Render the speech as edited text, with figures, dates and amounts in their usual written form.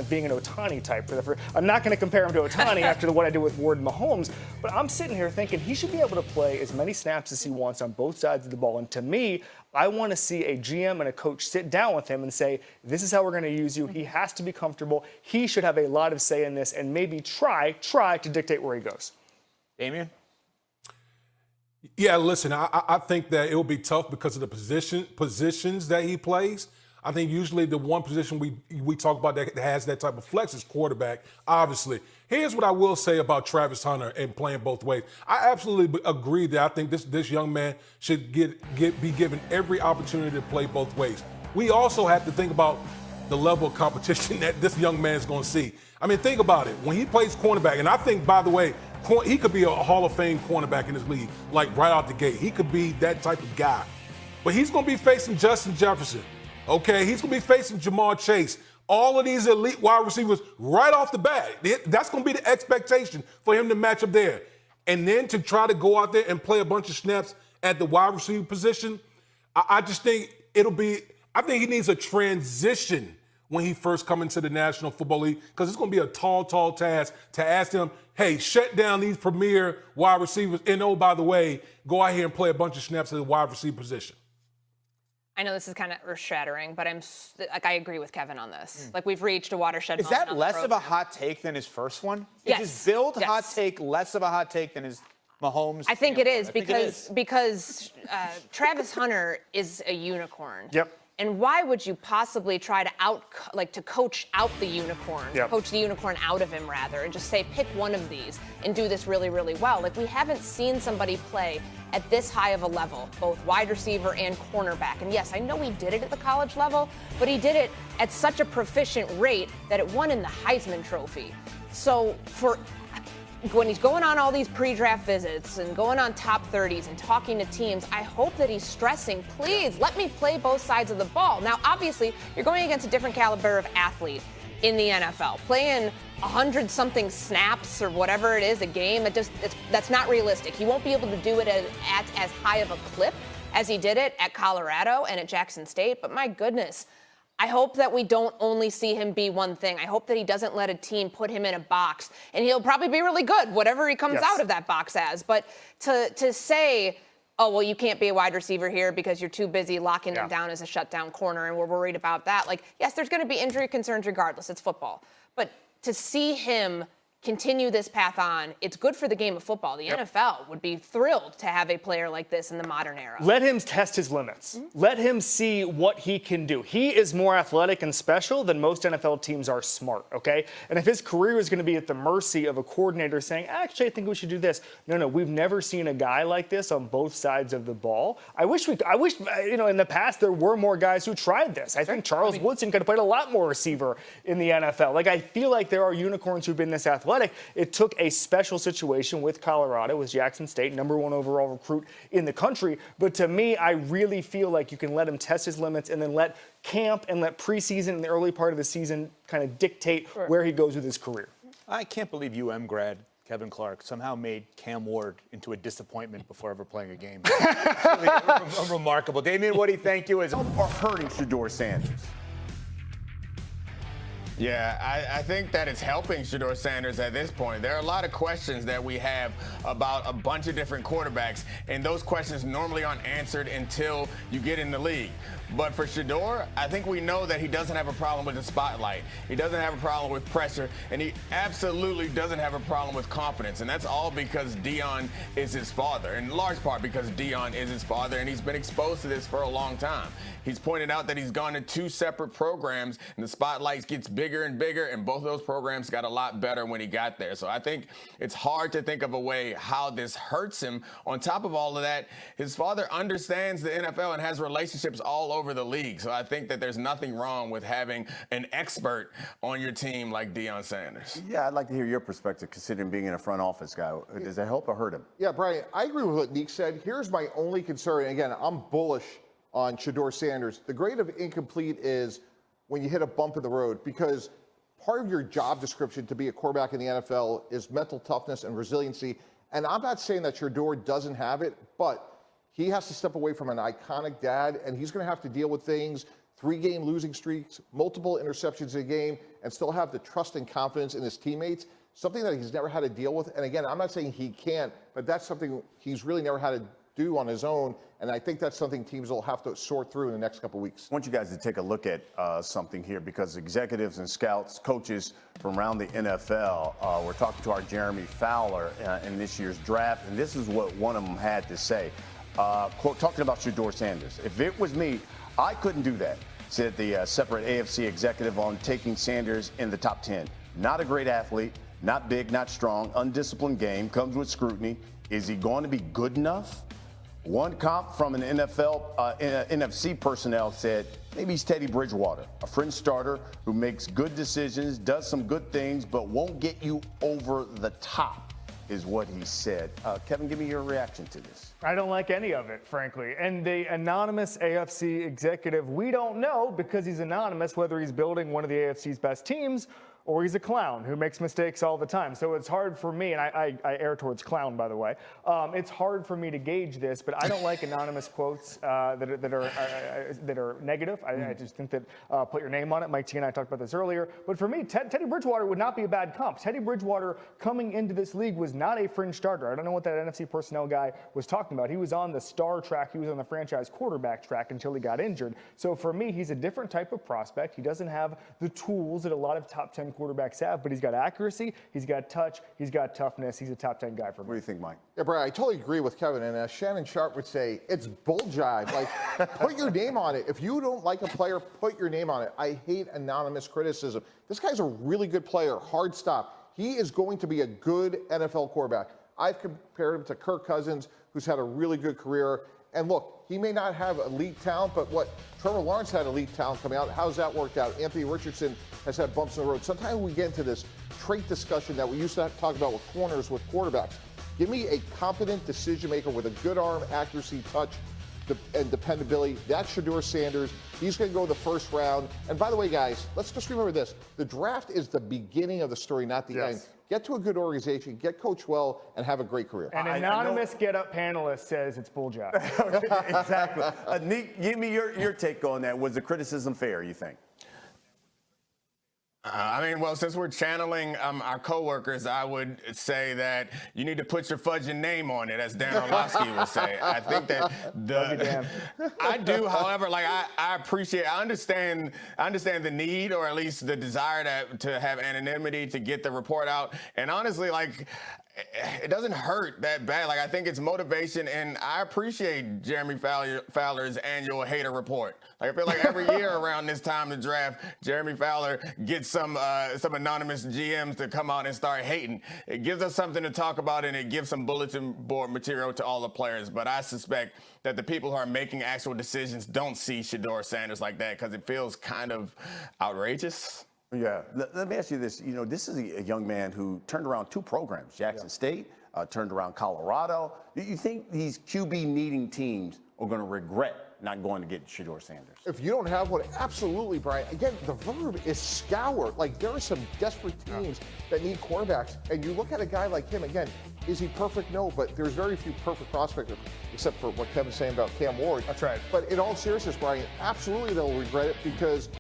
being an Ohtani type. I'm not going to compare him to Ohtani after what I did with Ward and Mahomes, but I'm sitting here thinking he should be able to play as many snaps as he wants on both sides of the ball. And to me, I want to see a GM and a coach sit down with him and say, this is how we're going to use you. He has to be comfortable. He should have a lot of say in this and maybe try to dictate where he goes. Damian? Yeah, listen, I think that it will be tough because of the positions that he plays. I think usually the one position we talk about that has that type of flex is quarterback, obviously. Here's what I will say about Travis Hunter and playing both ways. I absolutely agree that I think this young man should be given every opportunity to play both ways. We also have to think about the level of competition that this young man is going to see. I mean, think about it. When he plays cornerback, and I think, by the way, he could be a Hall of Fame cornerback in this league, like right out the gate. He could be that type of guy. But he's going to be facing Justin Jefferson. Okay, he's going to be facing Jamar Chase. All of these elite wide receivers right off the bat. That's going to be the expectation for him to match up there. And then to try to go out there and play a bunch of snaps at the wide receiver position, I just think I think he needs a transition when he first comes into the National Football League, because it's going to be a tall task to ask him, hey, shut down these premier wide receivers. And oh, by the way, go out here and play a bunch of snaps at the wide receiver position. I know this is kind of earth-shattering, but I agree with Kevin on this. Like, we've reached a watershed Is moment that on less the of a program. hot take than his first one? Yes. Is his build Yes. hot take less of a hot take than his Mahomes? I think it is because because Travis Hunter is a unicorn. Yep. And why would you possibly try to coach out the unicorn, Yep. coach the unicorn out of him rather, and just say pick one of these and do this really, really well? Like, we haven't seen somebody play at this high of a level, both wide receiver and cornerback. And yes, I know he did it at the college level, but he did it at such a proficient rate that it won in the Heisman Trophy. So when he's going on all these pre-draft visits and going on top 30s and talking to teams, I hope that he's stressing, please let me play both sides of the ball. Now, obviously, you're going against a different caliber of athlete in the NFL. Playing 100-something snaps or whatever it is a game, that's not realistic. He won't be able to do it at as high of a clip as he did it at Colorado and at Jackson State. But my goodness, I hope that we don't only see him be one thing. I hope that he doesn't let a team put him in a box, and he'll probably be really good, whatever he comes out of that box as. But to say, oh, well, you can't be a wide receiver here because you're too busy locking them down as a shutdown corner, and we're worried about that. Like, yes, there's going to be injury concerns regardless. It's football. But to see him continue this path on, it's good for the game of football. The NFL would be thrilled to have a player like this in the modern era. Let him test his limits. Let him see what he can do. He is more athletic and special than most NFL teams are smart, okay? And if his career is going to be at the mercy of a coordinator saying, actually, I think we should do this. No, we've never seen a guy like this on both sides of the ball. I wish, in the past there were more guys who tried this. I think Charles Woodson could have played a lot more receiver in the NFL. Like, I feel like there are unicorns who've been this athletic. It took a special situation with Colorado, with Jackson State, #1 overall recruit in the country. But to me, I really feel like you can let him test his limits and then let camp and let preseason and the early part of the season kind of dictate where he goes with his career. I can't believe UM grad Kevin Clark somehow made Cam Ward into a disappointment before ever playing a game. Really remarkable. Damian Woody, thank you. Are hurting Shedeur Sanders? Yeah, I think that it's helping Shedeur Sanders at this point. There are a lot of questions that we have about a bunch of different quarterbacks, and those questions normally aren't answered until you get in the league. But for Shedeur, I think we know that he doesn't have a problem with the spotlight. He doesn't have a problem with pressure, and he absolutely doesn't have a problem with confidence. And that's all because Deion is his father, in large part because Deion is his father, and he's been exposed to this for a long time. He's pointed out that he's gone to 2 separate programs, and the spotlight gets bigger and bigger, and both of those programs got a lot better when he got there. So I think it's hard to think of a way how this hurts him. On top of all of that, his father understands the NFL and has relationships all over the league. So I think that there's nothing wrong with having an expert on your team like Deion Sanders. Yeah, I'd like to hear your perspective, considering being in a front office guy. Does that help or hurt him? Yeah, Brian, I agree with what Neek said. Here's my only concern. And again, I'm bullish on Shedeur Sanders. The grade of incomplete is when you hit a bump in the road, because part of your job description to be a quarterback in the NFL is mental toughness and resiliency. And I'm not saying that Shedeur doesn't have it, but he has to step away from an iconic dad, and he's going to have to deal with things 3-game losing streaks, multiple interceptions a game, and still have the trust and confidence in his teammates, something that he's never had to deal with. And again, I'm not saying he can't, but that's something he's really never had to do on his own. And I think that's something teams will have to sort through in the next couple weeks. I want you guys to take a look at something here, because executives and scouts, coaches from around the NFL were talking to our Jeremy Fowler in this year's draft, and this is what one of them had to say. Quote, talking about Shedeur Sanders. If it was me, I couldn't do that, said the separate AFC executive on taking Sanders in the top 10. Not a great athlete, not big, not strong, undisciplined game, comes with scrutiny. Is he going to be good enough? One comp from an NFC personnel said maybe he's Teddy Bridgewater, a fringe starter who makes good decisions, does some good things, but won't get you over the top, is what he said. Kevin, give me your reaction to this. I don't like any of it, frankly. And the anonymous AFC executive, we don't know, because he's anonymous, whether he's building one of the AFC's best teams or he's a clown who makes mistakes all the time. So it's hard for me, and I err towards clown, by the way. It's hard for me to gauge this, but I don't like anonymous quotes that are negative. I just think that put your name on it. Mike T and I talked about this earlier. But for me, Teddy Bridgewater would not be a bad comp. Teddy Bridgewater coming into this league was not a fringe starter. I don't know what that NFC personnel guy was talking about. He was on the star track. He was on the franchise quarterback track until he got injured. So for me, he's a different type of prospect. He doesn't have the tools that a lot of top 10 quarterbacks have, but he's got accuracy, he's got touch, he's got toughness. He's a top 10 guy for me. What do you think, Mike? Yeah, Brian, I totally agree with Kevin. And as Shannon Sharpe would say, it's bull jive. Like, put your name on it. If you don't like a player, put your name on it. I hate anonymous criticism. This guy's a really good player, hard stop. He is going to be a good NFL quarterback. I've compared him to Kirk Cousins, who's had a really good career. And look, he may not have elite talent, but what Trevor Lawrence had elite talent coming out. How's that worked out? Anthony Richardson has had bumps in the road. Sometimes we get into this trait discussion that we used to talk about with corners, with quarterbacks. Give me a competent decision maker with a good arm, accuracy, touch, and dependability. That's Shedeur Sanders. He's going to go the first round. And by the way, guys, let's just remember this. The draft is the beginning of the story, not the end. Get to a good organization, get coached well, and have a great career. An anonymous get-up panelist says it's bull jive. Exactly. Nick, give me your take on that. Was the criticism fair, you think? I mean, well, since we're channeling our coworkers, I would say that you need to put your fudging name on it, as Dan Orlovsky would say. I think that I do, however, like I understand the need, or at least the desire to have anonymity to get the report out. And honestly, like, it doesn't hurt that bad. Like, I think it's motivation, and I appreciate Jeremy Fowler's annual hater report. Like, I feel like every year around this time to draft, Jeremy Fowler gets some anonymous GMs to come out and start hating. It gives us something to talk about, and it gives some bulletin board material to all the players. But I suspect that the people who are making actual decisions don't see Shedeur Sanders like that, because it feels kind of outrageous. Yeah. Let me ask you this. You know, this is a young man who turned around 2 programs, Jackson State, turned around Colorado. Do you think these QB-needing teams are going to regret not going to get Shedeur Sanders? If you don't have one, absolutely, Brian. Again, the verb is scour. Like, there are some desperate teams that need quarterbacks. And you look at a guy like him, again, is he perfect? No, but there's very few perfect prospects, except for what Kevin's saying about Cam Ward. That's right. But in all seriousness, Brian, absolutely they'll regret it, because